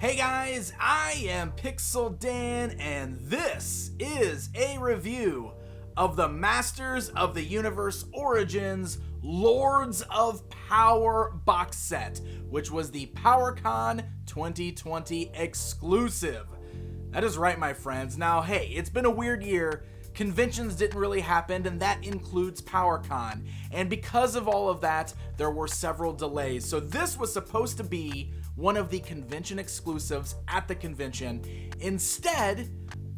Hey guys, I am Pixel Dan, and this is a review of the Masters of the Universe Origins Lords of Power box set, which was the PowerCon 2020 exclusive. That is right, my friends. Now, hey, it's been a weird year. Conventions didn't really happen, and that includes PowerCon. And because of all of that, there were several delays. So this was supposed to be one of the convention exclusives at the convention. Instead,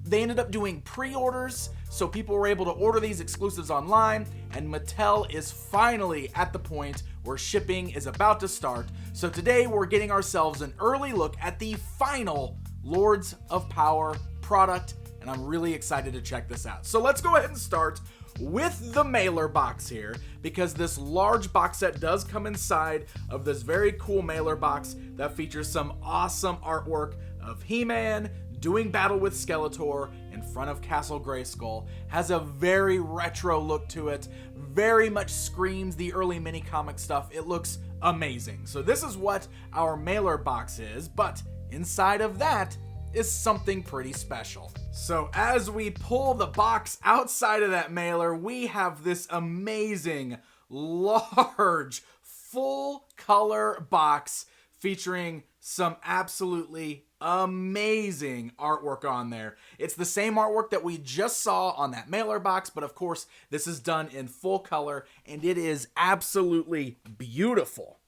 they ended up doing pre-orders, so people were able to order these exclusives online, and Mattel is finally at the point where shipping is about to start. So today we're getting ourselves an early look at the final Lords of Power product, and I'm really excited to check this out. So let's go ahead and start with the mailer box here, because this large box set does come inside of this very cool mailer box that features some awesome artwork of HeMan doing battle with Skeletor in front of Castle Grayskull. Has a very retro look to it, very much screams the early mini comic stuff. It looks amazing. So this is what our mailer box is, but inside of that is something pretty special. So as we pull the box outside of that mailer, we have this amazing, large, full color box featuring some absolutely amazing artwork on there. It's the same artwork that we just saw on that mailer box, but of course, this is done in full color, and it is absolutely beautiful.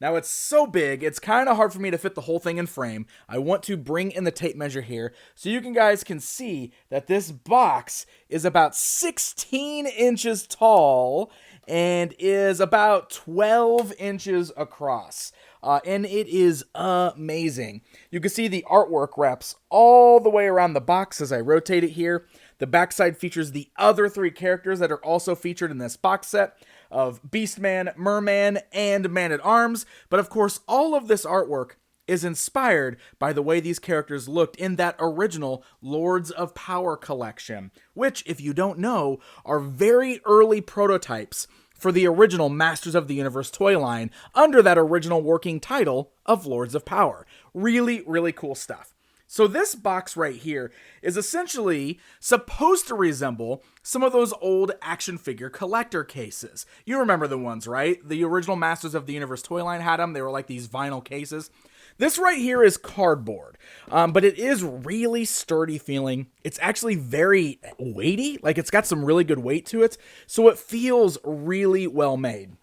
Now, it's so big, it's kind of hard for me to fit the whole thing in frame. I want to bring in the tape measure here so you guys can see that this box is about 16 inches tall and is about 12 inches across. And it is amazing. You can see the artwork wraps all the way around the box as I rotate it here. The backside features the other three characters that are also featured in this box set of Beastman, Merman, and Man-at-Arms. But of course, all of this artwork is inspired by the way these characters looked in that original Lords of Power collection, which, if you don't know, are very early prototypes for the original Masters of the Universe toy line under that original working title of Lords of Power. Really, really cool stuff. So this box right here is essentially supposed to resemble some of those old action figure collector cases. You remember the ones, right? The original Masters of the Universe toy line had them. They were like these vinyl cases. This right here is cardboard, but it is really sturdy feeling. It's actually very weighty, like it's got some really good weight to it, so it feels really well made.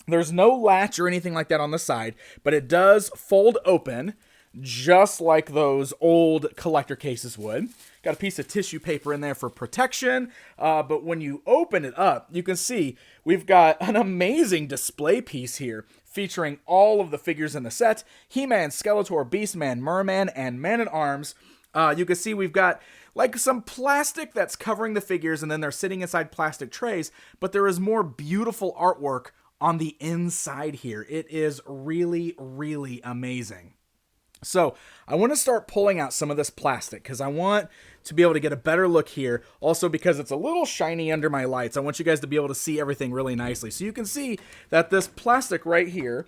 There's no latch or anything like that on the side, but it does fold open, just like those old collector cases would. Got a piece of tissue paper in there for protection, but when you open it up, you can see we've got an amazing display piece here featuring all of the figures in the set: HeMan, Skeletor, Beastman, Merman, and Man-at-Arms. You can see we've got like some plastic that's covering the figures, and then they're sitting inside plastic trays, but there is more beautiful artwork on the inside here. It is really, really amazing. So I want to start pulling out some of this plastic because I want to be able to get a better look here. Also, because it's a little shiny under my lights, I want you guys to be able to see everything really nicely. So you can see that this plastic right here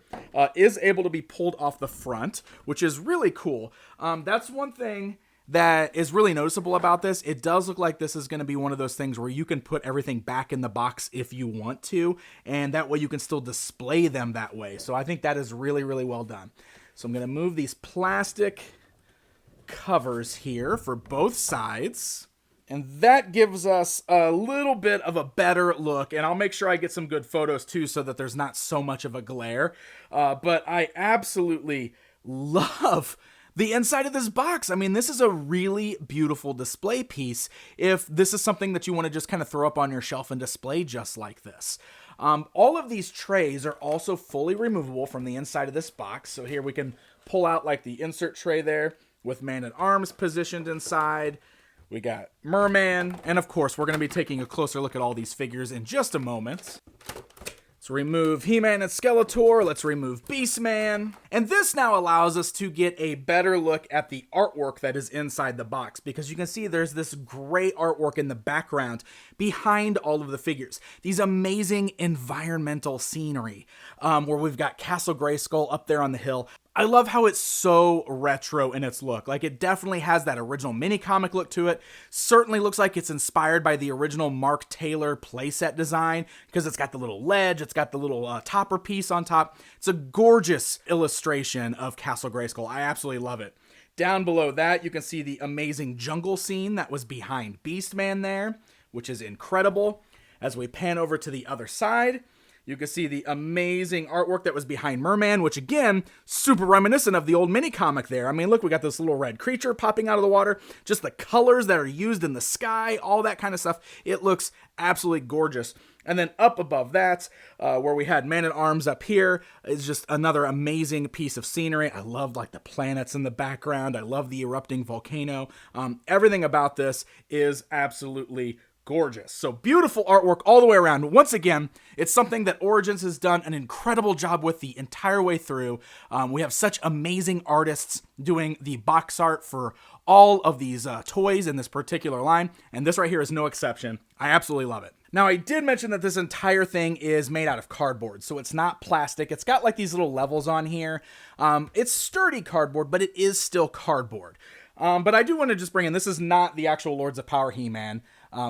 is able to be pulled off the front, which is really cool. That's one thing that is really noticeable about this. It does look like this is going to be one of those things where you can put everything back in the box if you want to, and that way you can still display them that way. So I think that is really, really well done. So I'm going to move these plastic covers here for both sides. And that gives us a little bit of a better look. And I'll make sure I get some good photos too so that there's not so much of a glare. But I absolutely love the inside of this box. I mean, this is a really beautiful display piece if this is something that you want to just kind of throw up on your shelf and display just like this. All of these trays are also fully removable from the inside of this box. So here we can pull out like the insert tray there with Man-at-Arms positioned inside. We got Merman, and of course we're going to be taking a closer look at all these figures in just a moment. Let's remove HeMan and Skeletor. Let's remove Beastman. And this now allows us to get a better look at the artwork that is inside the box, because you can see there's this great artwork in the background behind all of the figures. These amazing environmental scenery where we've got Castle Grayskull up there on the hill. I love how it's so retro in its look. Like, it definitely has that original mini comic look to it. Certainly looks like it's inspired by the original Mark Taylor playset design, because it's got the little ledge, it's got the little topper piece on top. It's a gorgeous illustration of Castle Grayskull. I absolutely love it. Down below that, you can see the amazing jungle scene that was behind Beastman there, which is incredible. As we pan over to the other side, you can see the amazing artwork that was behind Merman, which again, super reminiscent of the old mini comic there. I mean, look, we got this little red creature popping out of the water, just the colors that are used in the sky, all that kind of stuff. It looks absolutely gorgeous. And then up above that, where we had Man-at-Arms up here, is just another amazing piece of scenery. I love like the planets in the background. I love the erupting volcano. Everything about this is absolutely gorgeous. So beautiful artwork all the way around. Once again, it's something that Origins has done an incredible job with the entire way through. We have such amazing artists doing the box art for all of these toys in this particular line, and this right here is no exception. I absolutely love it. Now, I did mention that this entire thing is made out of cardboard, so it's not plastic. It's got like these little levels on here. It's sturdy cardboard, but it is still cardboard. But I do want to just bring in, this is not the actual Lords of Power He-Man.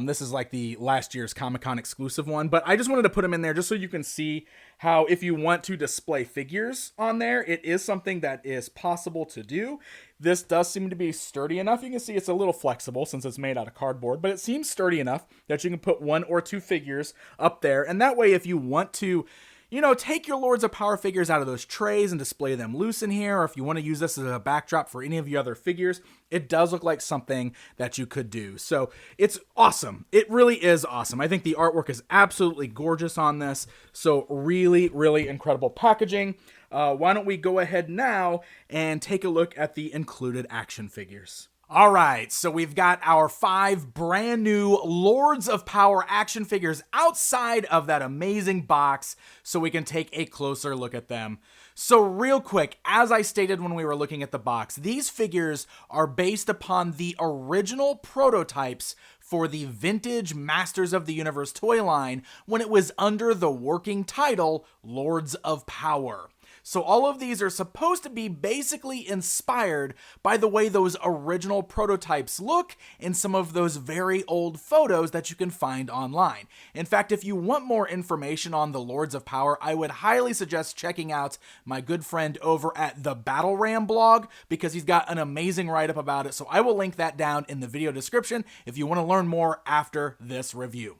This is like the last year's Comic-Con exclusive one, but I just wanted to put them in there just so you can see how if you want to display figures on there, it is something that is possible to do. This does seem to be sturdy enough. You can see it's a little flexible since it's made out of cardboard, but it seems sturdy enough that you can put 1 or 2 figures up there. And that way, if you want to, you know, take your Lords of Power figures out of those trays and display them loose in here, or if you want to use this as a backdrop for any of your other figures, it does look like something that you could do. So it's awesome. It really is awesome. I think the artwork is absolutely gorgeous on this. So really, really incredible packaging. Why don't we go ahead now and take a look at the included action figures. All right, so we've got our 5 brand new Lords of Power action figures outside of that amazing box so we can take a closer look at them. So real quick, as I stated when we were looking at the box, these figures are based upon the original prototypes for the vintage Masters of the Universe toy line when it was under the working title Lords of Power. So all of these are supposed to be basically inspired by the way those original prototypes look in some of those very old photos that you can find online. In fact, if you want more information on the Lords of Power, I would highly suggest checking out my good friend over at the Battle Ram blog, because he's got an amazing write-up about it. So I will link that down in the video description if you want to learn more after this review.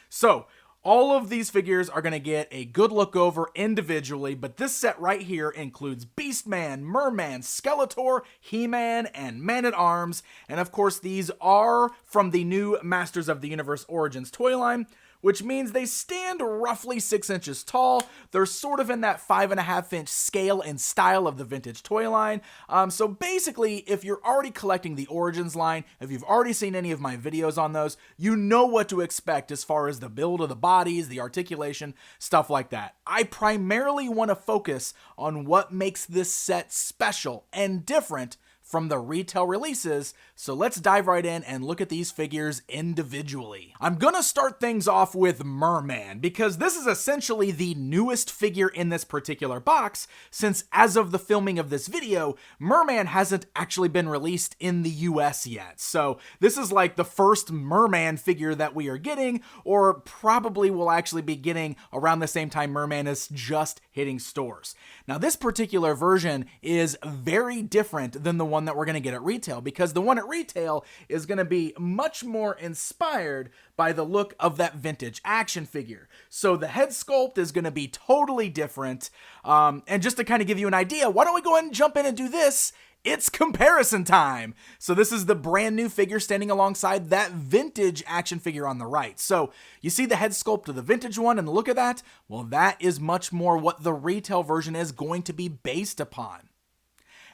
So all of these figures are going to get a good look over individually, but this set right here includes Beastman, Merman, Skeletor, He-Man, and Man-at-Arms, and of course these are from the new Masters of the Universe Origins toy line, which means they stand roughly 6 inches tall. They're sort of in that 5.5-inch scale and style of the vintage toy line. So basically, if you're already collecting the Origins line, if you've already seen any of my videos on those, you know what to expect as far as the build of the bodies, the articulation, stuff like that. I primarily want to focus on what makes this set special and different from the retail releases, so let's dive right in and look at these figures individually. I'm gonna start things off with Merman, because this is essentially the newest figure in this particular box, since as of the filming of this video, Merman hasn't actually been released in the US yet. So this is like the first Merman figure that we are getting, or probably will actually be getting around the same time Merman is just hitting stores. Now this particular version is very different than the one that we're going to get at retail, because the one at retail is going to be much more inspired by the look of that vintage action figure. So the head sculpt is going to be totally different. And just to kind of give you an idea, why don't we go ahead and jump in and do this? It's comparison time. So this is the brand new figure standing alongside that vintage action figure on the right. So you see the head sculpt of the vintage one and the look of that? Well, that is much more what the retail version is going to be based upon.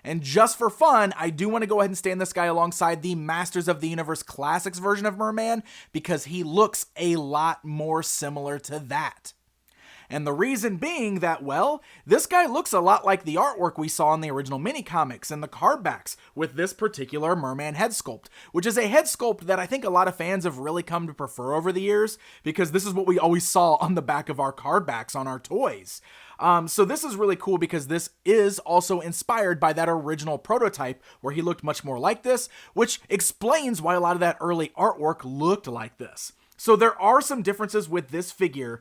And just for fun, I do want to go ahead and stand this guy alongside the Masters of the Universe Classics version of Merman, because he looks a lot more similar to that. And the reason being that, well, this guy looks a lot like the artwork we saw in the original mini comics and the card backs with this particular Merman head sculpt, which is a head sculpt that I think a lot of fans have really come to prefer over the years, because this is what we always saw on the back of our card backs on our toys. So this is really cool because this is also inspired by that original prototype where he looked much more like this, which explains why a lot of that early artwork looked like this. So there are some differences with this figure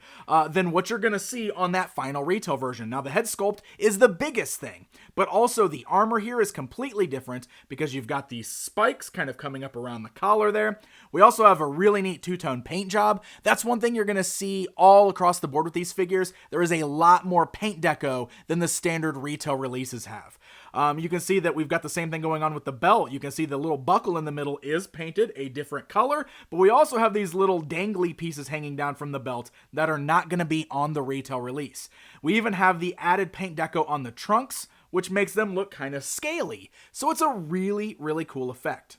than what you're going to see on that final retail version. Now, the head sculpt is the biggest thing, but also the armor here is completely different because you've got these spikes kind of coming up around the collar there. We also have a really neat two-tone paint job. That's one thing you're going to see all across the board with these figures. There is a lot more paint deco than the standard retail releases have. You can see that we've got the same thing going on with the belt. You can see the little buckle in the middle is painted a different color, but we also have these little dangly pieces hanging down from the belt that are not going to be on the retail release. We even have the added paint deco on the trunks, which makes them look kind of scaly. So it's a really, really cool effect.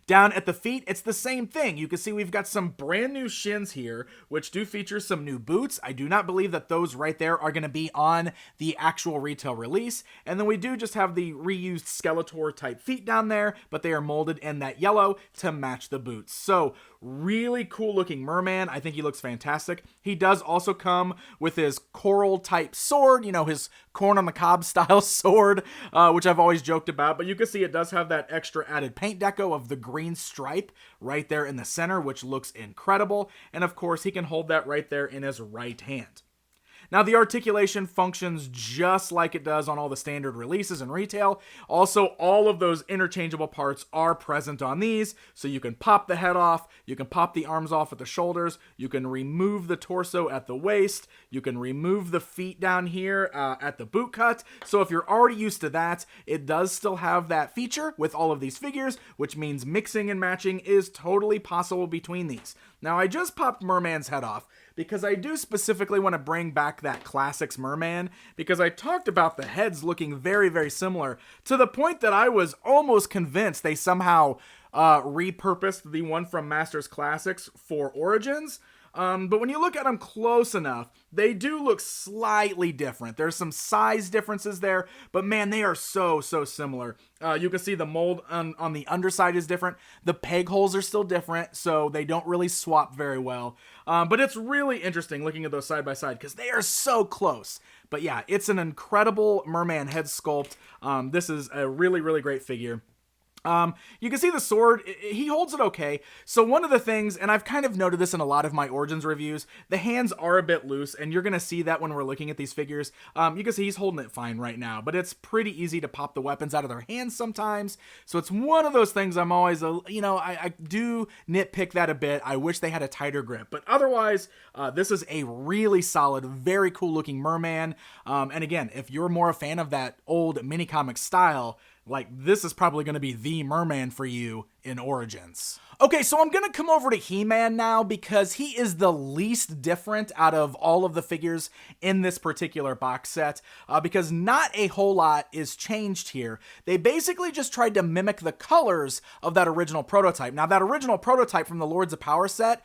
Down at the feet, it's the same thing. You can see we've got some brand new shins here, which do feature some new boots. I do not believe that those right there are going to be on the actual retail release. And then we do just have the reused Skeletor type feet down there, but they are molded in that yellow to match the boots. So really cool looking Merman. I think he looks fantastic. He does also come with his coral type sword, you know, his corn on the cob style sword, which I've always joked about. But you can see it does have that extra added paint deco of the green stripe right there in the center, which looks incredible. And of course, he can hold that right there in his right hand. Now, the articulation functions just like it does on all the standard releases and retail. Also, all of those interchangeable parts are present on these, so you can pop the head off, you can pop the arms off at the shoulders, you can remove the torso at the waist, you can remove the feet down here at the boot cut. So if you're already used to that, it does still have that feature with all of these figures, which means mixing and matching is totally possible between these. Now, I just popped Merman's head off because I do specifically want to bring back that Classics Merman, because I talked about the heads looking very, very similar to the point that I was almost convinced they somehow repurposed the one from Masters Classics for Origins. But when you look at them close enough, they do look slightly different. There's some size differences there, but man, they are so similar. You can see the mold on the underside is different. The peg holes are still different, so they don't really swap very well. But it's really interesting looking at those side by side because they are so close. But yeah, it's an incredible Merman head sculpt. This is a really, really great figure. You can see the sword, he holds it okay. So one of the things, and I've kind of noted this in a lot of my Origins reviews, the hands are a bit loose, and you're going to see that when we're looking at these figures. You can see he's holding it fine right now, but it's pretty easy to pop the weapons out of their hands sometimes. So it's one of those things I'm always, I do nitpick that a bit. I wish they had a tighter grip, but otherwise, this is a really solid, very cool looking Merman. And again, if you're more a fan of that old mini comic style, like, this is probably going to be the Merman for you in Origins. Okay, so I'm going to come over to HeMan now because he is the least different out of all of the figures in this particular box set, because not a whole lot is changed here. They basically just tried to mimic the colors of that original prototype. Now, that original prototype from the Lords of Power set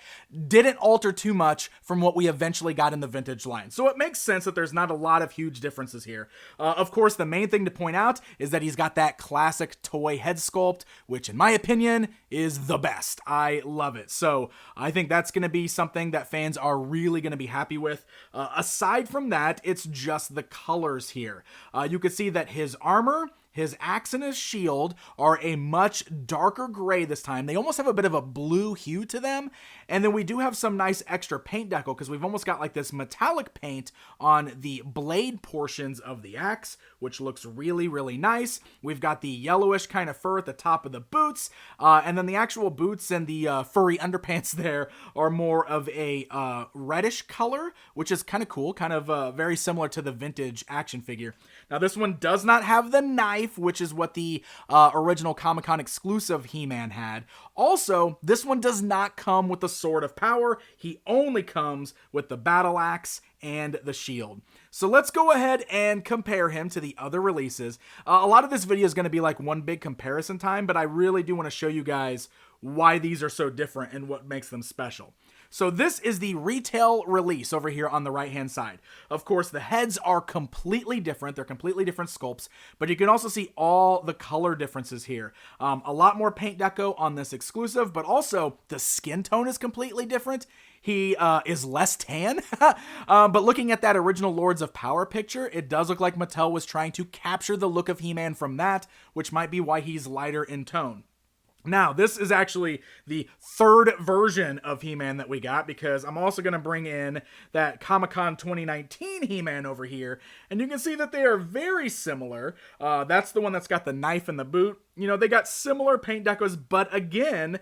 didn't alter too much from what we eventually got in the vintage line. So it makes sense that there's not a lot of huge differences here. Of course, the main thing to point out is that he's got that classic toy head sculpt, which in my opinion is the best. I love it. So I think that's going to be something that fans are really going to be happy with. Aside from that, it's just the colors here. You can see that his armor, his axe, and his shield are a much darker gray this time. They almost have a bit of a blue hue to them. And then we do have some nice extra paint deco because we've almost got like this metallic paint on the blade portions of the axe, which looks really, really nice. We've got the yellowish kind of fur at the top of the boots. And then the actual boots and the furry underpants there are more of a reddish color, which is kind of cool, kind of very similar to the vintage action figure. Now, this one does not have the knife, which is what the original Comic-Con exclusive He-Man had. Also, this one does not come with the Sword of Power. He only comes with the battle axe and the shield. So let's go ahead and compare him to the other releases. A lot of this video is going to be like one big comparison time, but I really do want to show you guys why these are so different and what makes them special. So this is the retail release over here on the right-hand side. Of course, the heads are completely different. They're completely different sculpts, but you can also see all the color differences here. A lot more paint deco on this exclusive, but also the skin tone is completely different. He is less tan, but looking at that original Lords of Power picture, it does look like Mattel was trying to capture the look of He-Man from that, which might be why he's lighter in tone. Now, this is actually the third version of He-Man that we got, because I'm also going to bring in that Comic-Con 2019 He-Man over here, and you can see that they are very similar. That's the one that's got the knife and the boot. You know, they got similar paint decos, but again,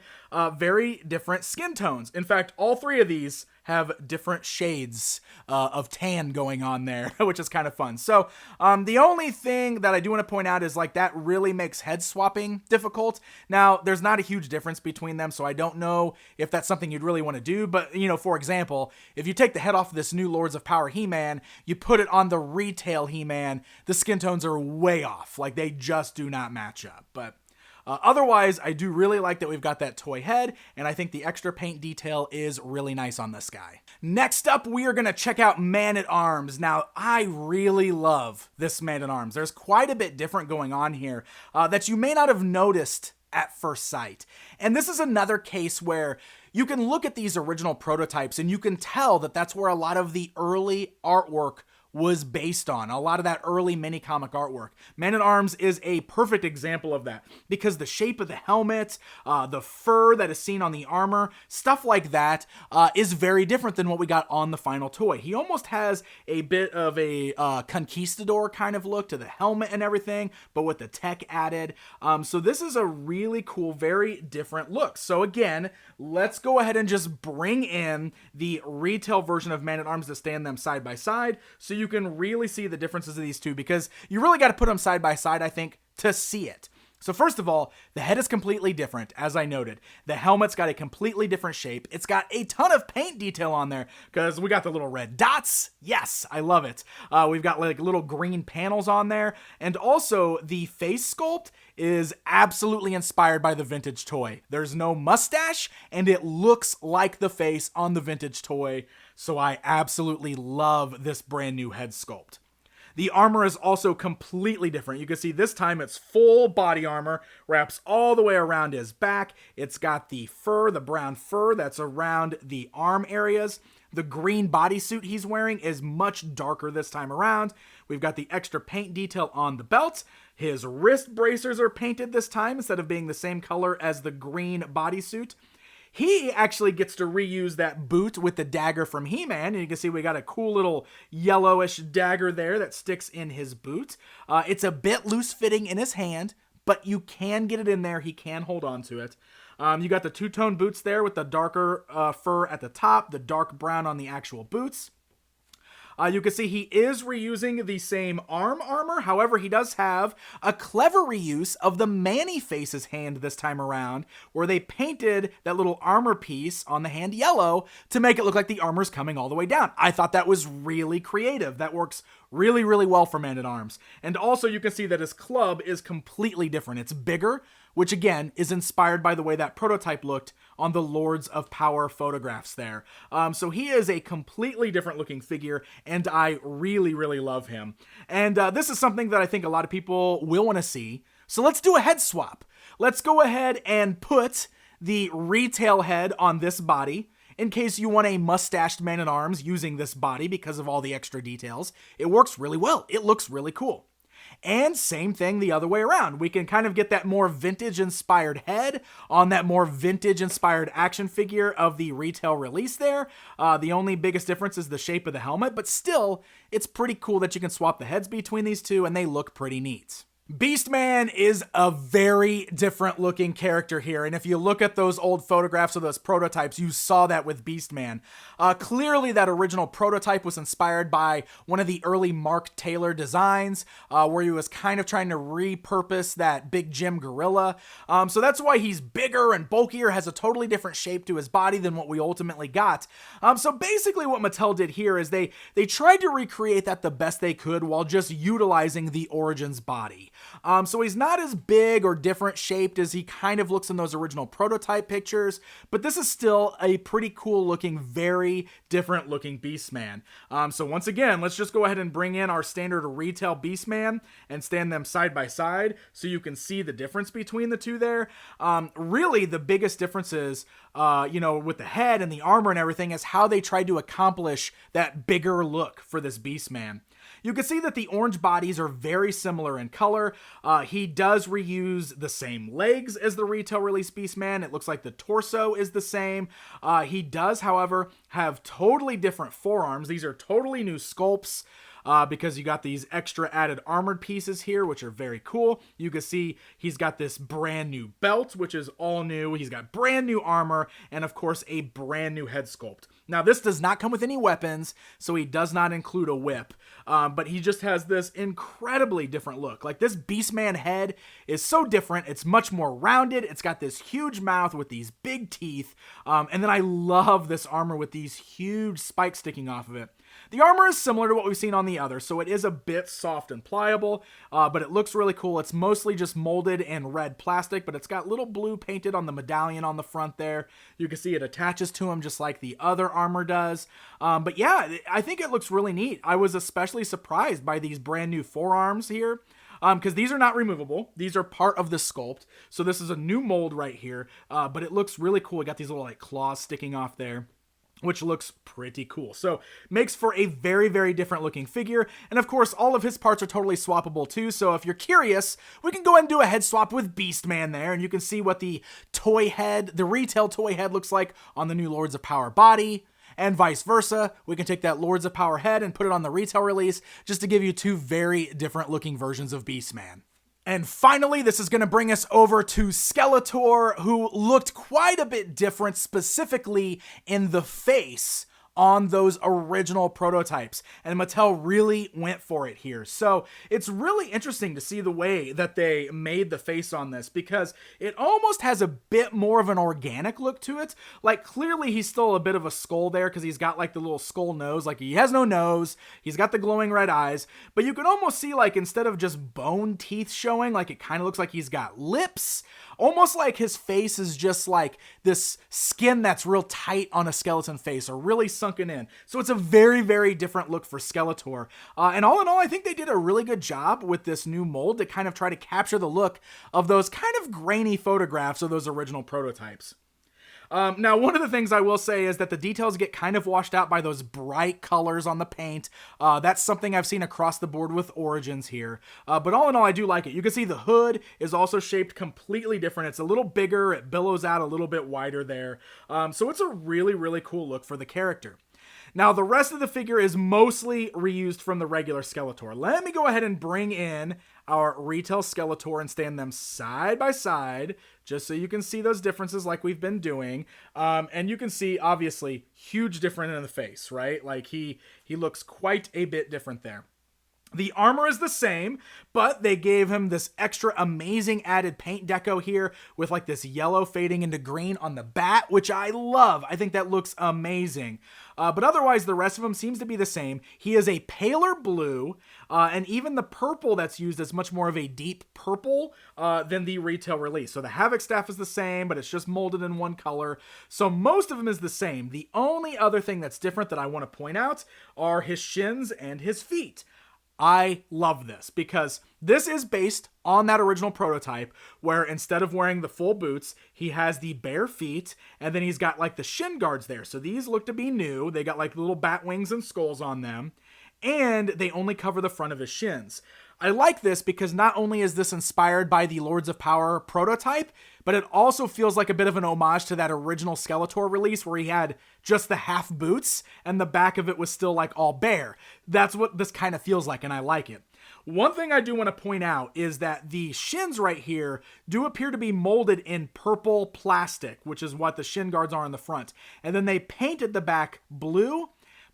very different skin tones. In fact, all three of these have different shades of tan going on there, which is kind of fun. So the only thing that I do want to point out is like that really makes head swapping difficult. Now, there's not a huge difference between them, so I don't know if that's something you'd really want to do. But, you know, for example, if you take the head off of this new Lords of Power He-Man, you put it on the retail He-Man, the skin tones are way off. Like, they just do not match up. But otherwise, I do really like that we've got that toy head, and I think the extra paint detail is really nice on this guy. Next up, we are going to check out Man-at-Arms. Now, I really love this Man-at-Arms. There's quite a bit different going on here that you may not have noticed at first sight. And this is another case where you can look at these original prototypes and you can tell that that's where a lot of the early artwork was based on, a lot of that early mini comic artwork. Man-at-Arms is a perfect example of that, because the shape of the helmet, the fur that is seen on the armor, stuff like that is very different than what we got on the final toy. He almost has a bit of a conquistador kind of look to the helmet and everything, but with the tech added. So this is a really cool, very different look. So again, let's go ahead and just bring in the retail version of Man-at-Arms to stand them side by side, so you can really see the differences of these two, because you really got to put them side by side, I think, to see it. So first of all, the head is completely different, as I noted. The helmet's got a completely different shape. It's got a ton of paint detail on there, because we got the little red dots. Yes, I love it. We've got like little green panels on there. And also, the face sculpt is absolutely inspired by the vintage toy. There's no mustache, and it looks like the face on the vintage toy. So I absolutely love this brand new head sculpt. The armor is also completely different. You can see this time it's full body armor, wraps all the way around his back. It's got the fur, the brown fur that's around the arm areas. The green bodysuit he's wearing is much darker this time around. We've got the extra paint detail on the belt. His wrist bracers are painted this time instead of being the same color as the green bodysuit. He actually gets to reuse that boot with the dagger from He-Man, and you can see we got a cool little yellowish dagger there that sticks in his boot. It's a bit loose-fitting in his hand, but you can get it in there. He can hold on to it. You got the two-tone boots there with the darker fur at the top, the dark brown on the actual boots. You can see he is reusing the same arm armor. However, he does have a clever reuse of the Man-E-Face's hand this time around, where they painted that little armor piece on the hand yellow to make it look like the armor's coming all the way down. I thought that was really creative. That works really, really well for Man-at-Arms. And also you can see that his club is completely different. It's bigger, which again is inspired by the way that prototype looked on the Lords of Power photographs there. So he is a completely different looking figure, and I really, really love him. And this is something that I think a lot of people will want to see. So let's do a head swap. Let's go ahead and put the retail head on this body, in case you want a mustached Man-at-Arms using this body because of all the extra details. It works really well. It looks really cool. And same thing the other way around. We can kind of get that more vintage-inspired head on that more vintage-inspired action figure of the retail release there. The only biggest difference is the shape of the helmet, but still, it's pretty cool that you can swap the heads between these two, and they look pretty neat. Beastman is a very different looking character here, and if you look at those old photographs of those prototypes, you saw that with Beastman. Clearly that original prototype was inspired by one of the early Mark Taylor designs, where he was kind of trying to repurpose that Big Jim gorilla. So that's why he's bigger and bulkier, has a totally different shape to his body than what we ultimately got. So basically what Mattel did here is they tried to recreate that the best they could while just utilizing the Origins body. So he's not as big or different shaped as he kind of looks in those original prototype pictures, but this is still a pretty cool looking, very different looking Beastman. So once again, let's just go ahead and bring in our standard retail Beastman and stand them side by side so you can see the difference between the two there. Really, the biggest differences, with the head and the armor and everything is how they tried to accomplish that bigger look for this Beastman. You can see that the orange bodies are very similar in color. He does reuse the same legs as the retail release Beastman. It looks like the torso is the same. He does, however, have totally different forearms. These are totally new sculpts. Because you got these extra added armored pieces here, which are very cool. You can see he's got this brand new belt, which is all new. He's got brand new armor, and of course, a brand new head sculpt. Now, this does not come with any weapons, so he does not include a whip, but he just has this incredibly different look. Like, this Beastman head is so different. It's much more rounded. It's got this huge mouth with these big teeth, and then I love this armor with these huge spikes sticking off of it. The armor is similar to what we've seen on the other, so it is a bit soft and pliable, but it looks really cool. It's mostly just molded in red plastic, but it's got little blue painted on the medallion on the front there. You can see it attaches to him just like the other armor does. But yeah, I think it looks really neat. I was especially surprised by these brand new forearms here. Because these are not removable. These are part of the sculpt. So this is a new mold right here, but it looks really cool. It got these little like claws sticking off there, which looks pretty cool. So makes for a very, very different looking figure. And of course, all of his parts are totally swappable too. So if you're curious, we can go ahead and do a head swap with Beastman there. And you can see what the toy head, the retail toy head looks like on the new Lords of Power body. And vice versa. We can take that Lords of Power head and put it on the retail release just to give you two very different looking versions of Beastman. And finally, this is going to bring us over to Skeletor, who looked quite a bit different, specifically in the face on those original prototypes. And Mattel really went for it here. So it's really interesting to see the way that they made the face on this, because it almost has a bit more of an organic look to it. Like, clearly he's still a bit of a skull there because he's got like the little skull nose. Like, he has no nose. He's got the glowing red eyes. But you can almost see, like, instead of just bone teeth showing, like, it kind of looks like he's got lips. Almost like his face is just like this skin that's real tight on a skeleton face, or really sunken in. So it's a very, very different look for Skeletor. And all in all, I think they did a really good job with this new mold to kind of try to capture the look of those kind of grainy photographs of those original prototypes. Now, one of the things I will say is that the details get kind of washed out by those bright colors on the paint. That's something I've seen across the board with Origins here. But all in all, I do like it. You can see the hood is also shaped completely different. It's a little bigger. It billows out a little bit wider there. So it's a really, really cool look for the character. Now, the rest of the figure is mostly reused from the regular Skeletor. Let me go ahead and bring in our retail Skeletor and stand them side by side, just so you can see those differences like we've been doing. And you can see, obviously, huge difference in the face, right? Like, he looks quite a bit different there. The armor is the same, but they gave him this extra amazing added paint deco here with like this yellow fading into green on the bat, which I love. I think that looks amazing. But otherwise, the rest of him seems to be the same. He is a paler blue, and even the purple that's used is much more of a deep purple than the retail release. So the Havoc staff is the same, but it's just molded in one color. So most of him is the same. The only other thing that's different that I want to point out are his shins and his feet. I love this because this is based on that original prototype where instead of wearing the full boots, he has the bare feet, and then he's got like the shin guards there. So these look to be new. They got like little bat wings and skulls on them, and they only cover the front of his shins. I like this because not only is this inspired by the Lords of Power prototype, but it also feels like a bit of an homage to that original Skeletor release where he had just the half boots and the back of it was still like all bare. That's what this kind of feels like, and I like it. One thing I do want to point out is that the shins right here do appear to be molded in purple plastic, which is what the shin guards are on the front. And then they painted the back blue,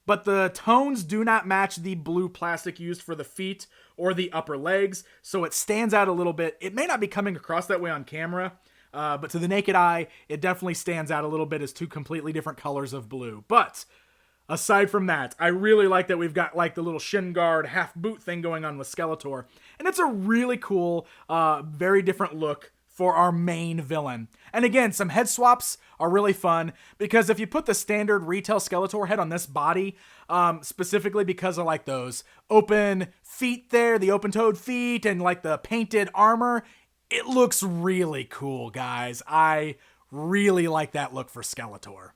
but the tones do not match the blue plastic used for the feet or the upper legs, so it stands out a little bit. It may not be coming across that way on camera, but to the naked eye, it definitely stands out a little bit as two completely different colors of blue. But Aside from that, I really like that we've got like the little shin guard, half boot thing going on with Skeletor. And it's a really cool, very different look for our main villain. And again, some head swaps are really fun because if you put the standard retail Skeletor head on this body, specifically because of like those open feet there, the open-toed feet and like the painted armor, it looks really cool, guys. I really like that look for Skeletor.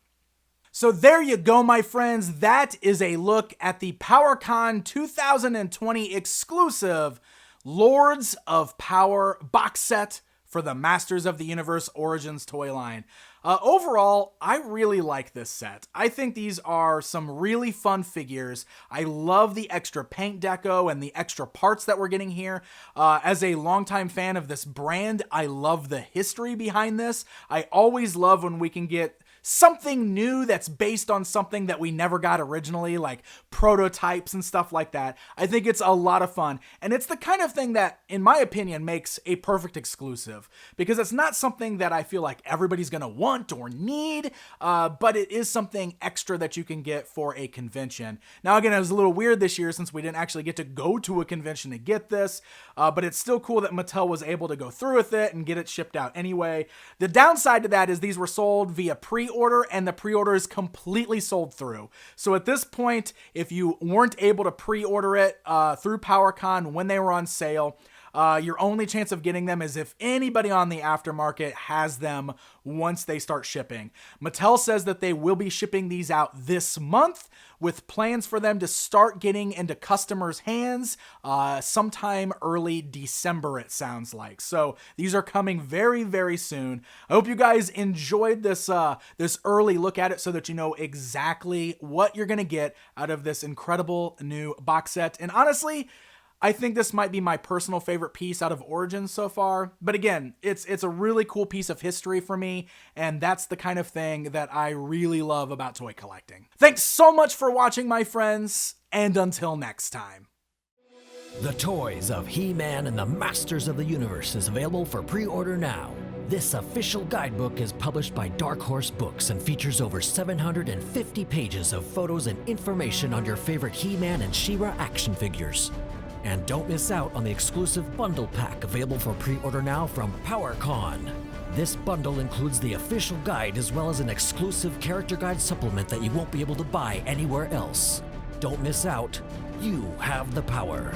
So there you go, my friends. That is a look at the PowerCon 2020 exclusive Lords of Power box set for the Masters of the Universe Origins toy line. Overall, I really like this set. I think these are some really fun figures. I love the extra paint deco and the extra parts that we're getting here. As a longtime fan of this brand, I love the history behind this. I always love when we can get something new that's based on something that we never got originally, like prototypes and stuff like that. I think it's a lot of fun. And it's the kind of thing that, in my opinion, makes a perfect exclusive. Because it's not something that I feel like everybody's going to want or need, but it is something extra that you can get for a convention. Now, again, it was a little weird this year since we didn't actually get to go to a convention to get this, but it's still cool that Mattel was able to go through with it and get it shipped out anyway. The downside to that is these were sold via pre-order, and the pre-order is completely sold through. So at this point, if you weren't able to pre-order it through PowerCon when they were on sale, your only chance of getting them is if anybody on the aftermarket has them once they start shipping. Mattel says that they will be shipping these out this month with plans for them to start getting into customers' hands sometime early December, it sounds like. So these are coming very, very soon. I hope you guys enjoyed this this early look at it so that you know exactly what you're going to get out of this incredible new box set. And honestly, I think this might be my personal favorite piece out of Origins so far. But again, it's a really cool piece of history for me, and that's the kind of thing that I really love about toy collecting. Thanks so much for watching, my friends, and until next time. The Toys of He-Man and the Masters of the Universe is available for pre-order now. This official guidebook is published by Dark Horse Books and features over 750 pages of photos and information on your favorite He-Man and She-Ra action figures. And don't miss out on the exclusive bundle pack available for pre-order now from PowerCon. This bundle includes the official guide as well as an exclusive character guide supplement that you won't be able to buy anywhere else. Don't miss out. You have the power.